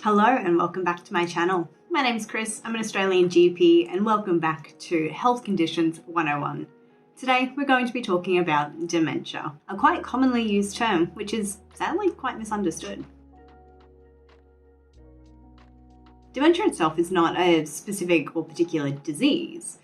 Hello and welcome back to my channel. My name's Kris, I'm an Australian GP and welcome back to Health Conditions 101. Today we're going to be talking about dementia, a quite commonly used term which is sadly quite misunderstood. Dementia itself is not a specific or particular disease.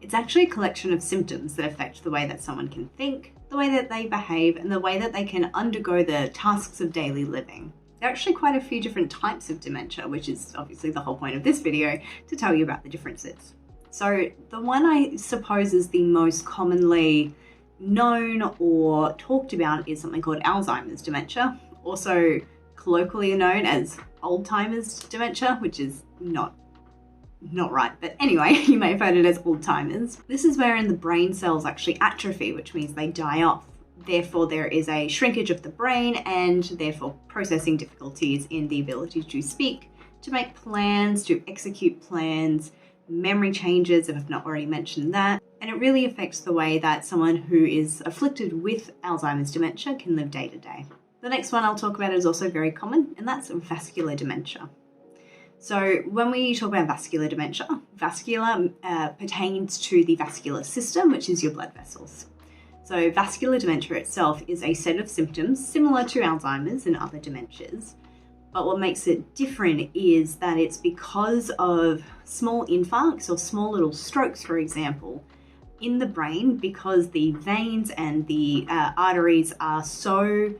It's actually a collection of symptoms that affect the way that someone can think, the way that they behave, and the way that they can undergo the tasks of daily living. There are actually quite a few different types of dementia, which is obviously the whole point of this video, to tell you about the differences. So the one I suppose is the most commonly known or talked about is something called Alzheimer's dementia, also colloquially known as Alzheimer's dementia, which is not right, but anyway, you may have heard it as Alzheimer's. This is wherein the brain cells actually atrophy, which means they die off. Therefore, there is a shrinkage of the brain and therefore processing difficulties in the ability to speak, to make plans, to execute plans, memory changes, if I've not already mentioned that. And it really affects the way that someone who is afflicted with Alzheimer's dementia can live day to day. The next one I'll talk about is also very common, and that's vascular dementia. So when we talk about vascular dementia, vascular pertains to the vascular system, which is your blood vessels. So vascular dementia itself is a set of symptoms similar to Alzheimer's and other dementias. But what makes it different is that it's because of small infarcts or small little strokes, for example, in the brain, because the veins and the arteries are so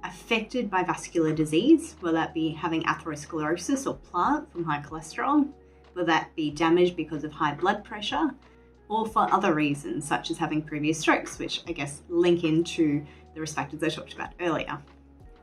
affected by vascular disease, whether that be having atherosclerosis or plaque from high cholesterol, whether that be damage because of high blood pressure, or for other reasons, such as having previous strokes, which I guess link into the risk factors I talked about earlier.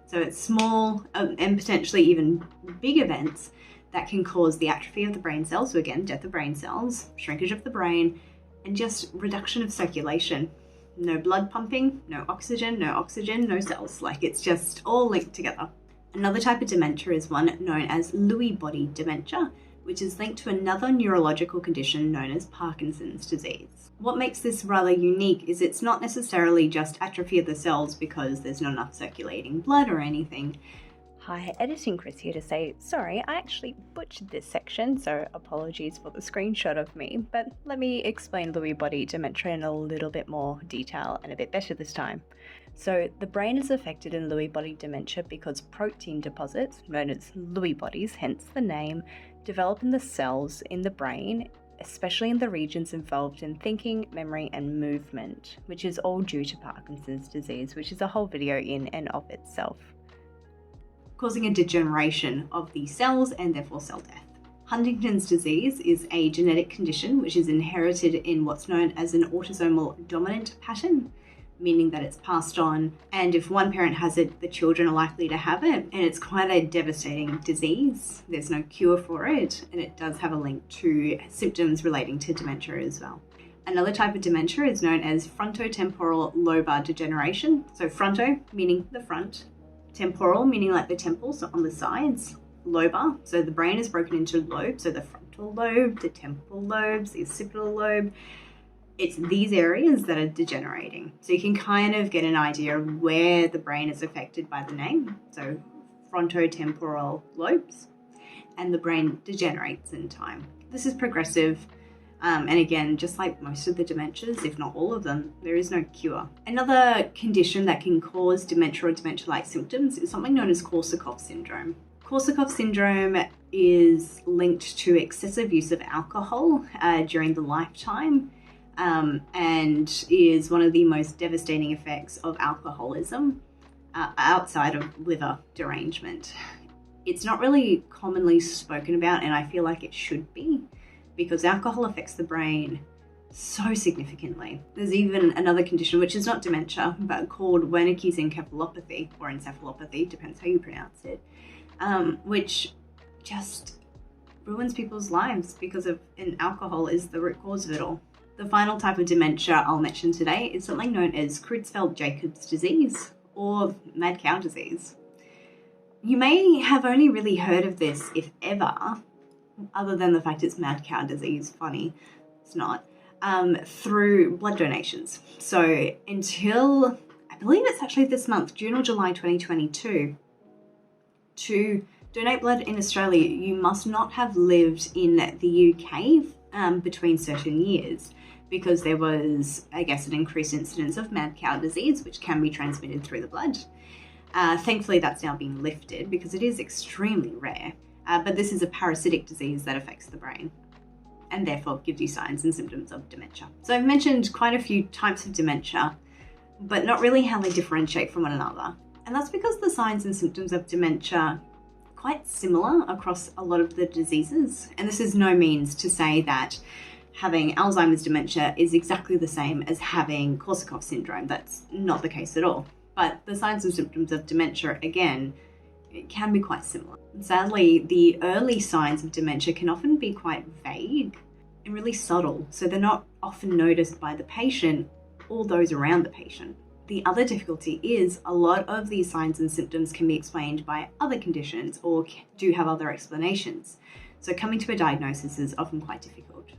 So it's small and potentially even big events that can cause the atrophy of the brain cells, so again, death of brain cells, shrinkage of the brain, and just reduction of circulation. No blood pumping, no oxygen, no cells. Like, it's just all linked together. Another type of dementia is one known as Lewy body dementia, which is linked to another neurological condition known as Parkinson's disease. What makes this rather unique is it's not necessarily just atrophy of the cells because there's not enough circulating blood or anything. Hi, Editing Kris here to say, sorry, I actually butchered this section, so apologies for the screenshot of me, but let me explain Lewy body dementia in a little bit more detail and a bit better this time. So the brain is affected in Lewy body dementia because protein deposits, known as Lewy bodies, hence the name, develop in the cells in the brain, especially in the regions involved in thinking, memory, and movement, which is all due to Parkinson's disease, which is a whole video in and of itself, causing a degeneration of the cells and therefore cell death. Huntington's disease is a genetic condition which is inherited in what's known as an autosomal dominant pattern, meaning that it's passed on, and if one parent has it, the children are likely to have it, and it's quite a devastating disease. There's no cure for it, and it does have a link to symptoms relating to dementia as well. Another type of dementia is known as frontotemporal lobar degeneration. So fronto meaning the front, temporal meaning like the temples on the sides, lobar, so the brain is broken into lobes, so the frontal lobe, the temporal lobes, the occipital lobe. It's these areas that are degenerating. So you can kind of get an idea of where the brain is affected by the name. So frontotemporal lobes, and the brain degenerates in time. This is progressive. And again, just like most of the dementias, if not all of them, there is no cure. Another condition that can cause dementia or dementia-like symptoms is something known as Korsakov syndrome. Korsakov syndrome is linked to excessive use of alcohol during the lifetime, and is one of the most devastating effects of alcoholism outside of liver derangement. It's not really commonly spoken about, and I feel like it should be, because alcohol affects the brain so significantly. There's even another condition, which is not dementia, but called Wernersencephalopathy, or encephalopathy, depends how you pronounce it, which just ruins people's lives because of alcohol is the root cause of it all. The final type of dementia I'll mention today is something known as Creutzfeldt-Jacobs disease, or mad cow disease. You may have only really heard of this, if ever, other than the fact it's mad cow disease, funny, it's not, through blood donations. So until, I believe it's actually this month, June or July 2022, to donate blood in Australia, you must not have lived in the UK between certain years, because there was, I guess, an increased incidence of mad cow disease, which can be transmitted through the blood. Thankfully, that's now been lifted because it is extremely rare. But this is a parasitic disease that affects the brain and therefore gives you signs and symptoms of dementia. So I've mentioned quite a few types of dementia, but not really how they differentiate from one another. And that's because the signs and symptoms of dementia are quite similar across a lot of the diseases. And this is no means to say that having Alzheimer's dementia is exactly the same as having Korsakov syndrome. That's not the case at all. But the signs and symptoms of dementia, again, it can be quite similar. Sadly, the early signs of dementia can often be quite vague and really subtle, so they're not often noticed by the patient or those around the patient. The other difficulty is a lot of these signs and symptoms can be explained by other conditions or do have other explanations. So coming to a diagnosis is often quite difficult.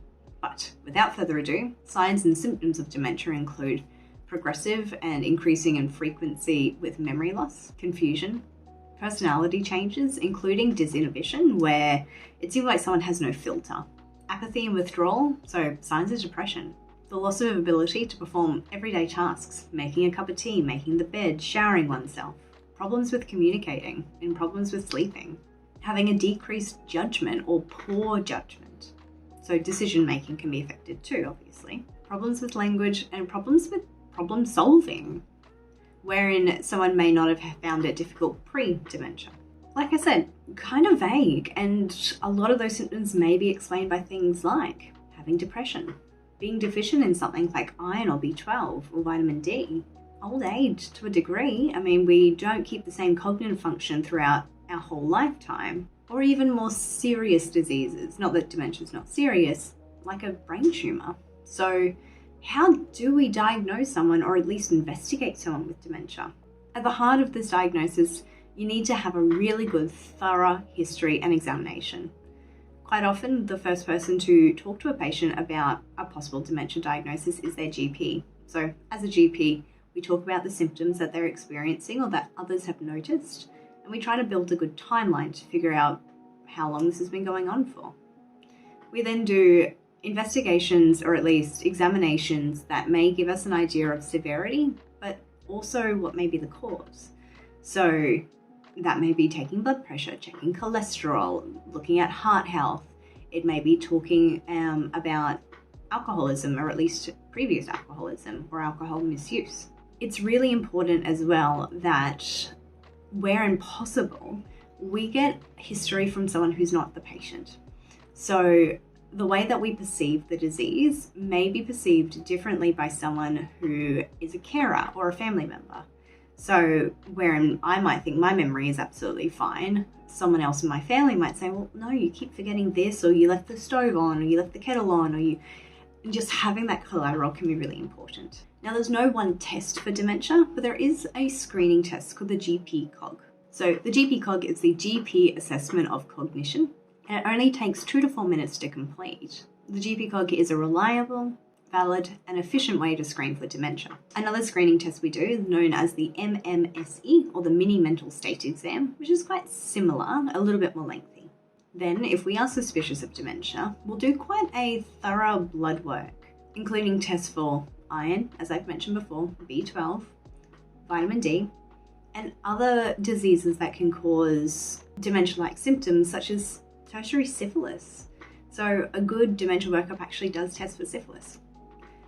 But without further ado, signs and symptoms of dementia include progressive and increasing in frequency with memory loss, confusion, personality changes, including disinhibition, where it seems like someone has no filter, apathy and withdrawal, so signs of depression, the loss of ability to perform everyday tasks, making a cup of tea, making the bed, showering oneself, problems with communicating, and problems with sleeping, having a decreased judgment or poor judgment. So decision making can be affected too, obviously. Problems with language and problems with problem solving, wherein someone may not have found it difficult pre-dementia. Like I said, kind of vague, and a lot of those symptoms may be explained by things like having depression, being deficient in something like iron or B12 or vitamin D, old age to a degree. I mean, we don't keep the same cognitive function throughout our whole lifetime, or even more serious diseases, not that dementia is not serious, like a brain tumor. So how do we diagnose someone, or at least investigate someone with dementia? At the heart of this diagnosis, you need to have a really good, thorough history and examination. Quite often, the first person to talk to a patient about a possible dementia diagnosis is their GP. So as a GP, we talk about the symptoms that they're experiencing or that others have noticed, and we try to build a good timeline to figure out how long this has been going on for. We then do investigations, or at least examinations, that may give us an idea of severity, but also what may be the cause. So that may be taking blood pressure, checking cholesterol, looking at heart health. It may be talking about alcoholism, or at least previous alcoholism or alcohol misuse. It's really important as well that where possible, we get history from someone who's not the patient. So the way that we perceive the disease may be perceived differently by someone who is a carer or a family member. So wherein I might think my memory is absolutely fine, someone else in my family might say, well, no, you keep forgetting this, or you left the stove on, or you left the kettle on, and just having that collateral can be really important. Now, there's no one test for dementia, but there is a screening test called the GP cog. So the GP cog is the GP assessment of cognition, and it only takes 2 to 4 minutes to complete. The GP cog is a reliable, valid, and efficient way to screen for dementia. Another screening test we do is known as the MMSE, or the Mini Mental State Exam, which is quite similar, a little bit more lengthy. Then, if we are suspicious of dementia, we'll do quite a thorough blood work, including tests for iron, as I've mentioned before, B12, vitamin D, and other diseases that can cause dementia-like symptoms, such as tertiary syphilis. So a good dementia workup actually does test for syphilis.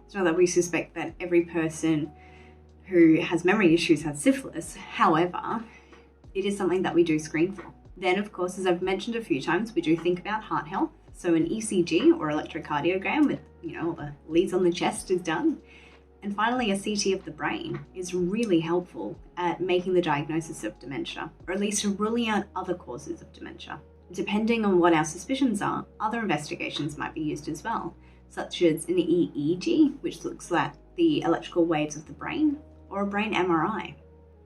It's not that we suspect that every person who has memory issues has syphilis. However, it is something that we do screen for. Then, of course, as I've mentioned a few times, we do think about heart health. So an ECG or electrocardiogram with, all the leads on the chest is done. And finally, a CT of the brain is really helpful at making the diagnosis of dementia, or at least ruling out other causes of dementia. Depending on what our suspicions are, other investigations might be used as well, such as an EEG, which looks at the electrical waves of the brain, or a brain MRI.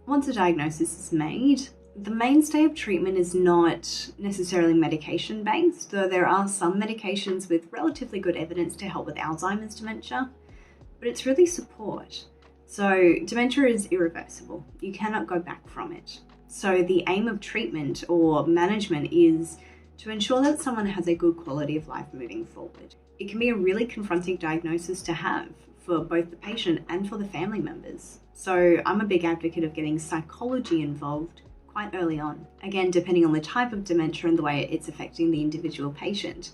Once a diagnosis is made, the mainstay of treatment is not necessarily medication-based, though there are some medications with relatively good evidence to help with Alzheimer's dementia, but it's really support. So dementia is irreversible. You cannot go back from it. So the aim of treatment or management is to ensure that someone has a good quality of life moving forward. It can be a really confronting diagnosis to have for both the patient and for the family members. So I'm a big advocate of getting psychology involved quite early on. Again, depending on the type of dementia and the way it's affecting the individual patient.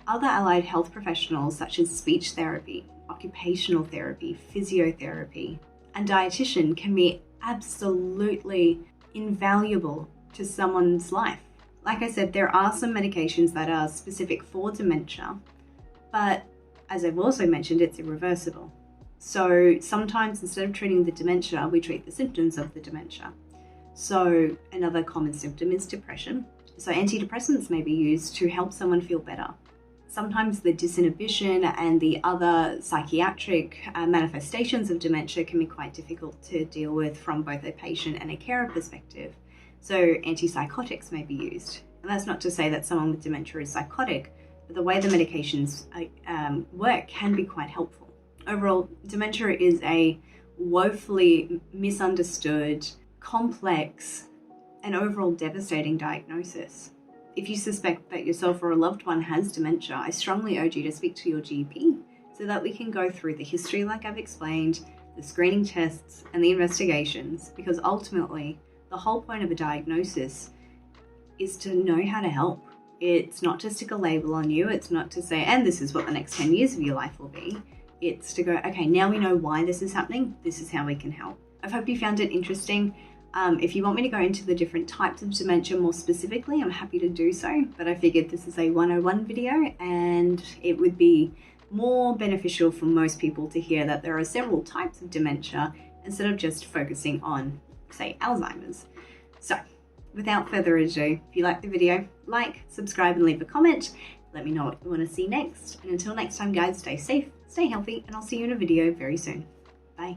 Other allied health professionals such as speech therapy, occupational therapy, physiotherapy, and dietitian can be absolutely invaluable to someone's life. Like I said, there are some medications that are specific for dementia, but as I've also mentioned, it's irreversible. So sometimes instead of treating the dementia, we treat the symptoms of the dementia. So another common symptom is depression. So antidepressants may be used to help someone feel better. Sometimes the disinhibition and the other psychiatric manifestations of dementia can be quite difficult to deal with from both a patient and a carer perspective. So antipsychotics may be used. And that's not to say that someone with dementia is psychotic, but the way the medications work can be quite helpful. Overall, dementia is a woefully misunderstood, complex, and overall devastating diagnosis. If you suspect that yourself or a loved one has dementia, I strongly urge you to speak to your GP so that we can go through the history like I've explained, the screening tests, and the investigations, because ultimately, the whole point of a diagnosis is to know how to help. It's not to stick a label on you. It's not to say, and this is what the next 10 years of your life will be. It's to go, okay, now we know why this is happening. This is how we can help. I hope you found it interesting. If you want me to go into the different types of dementia more specifically, I'm happy to do so. But I figured this is a 101 video and it would be more beneficial for most people to hear that there are several types of dementia instead of just focusing on, say, Alzheimer's. So without further ado, if you like the video, like, subscribe, and leave a comment. Let me know what you want to see next. And until next time, guys, stay safe, stay healthy, and I'll see you in a video very soon. Bye.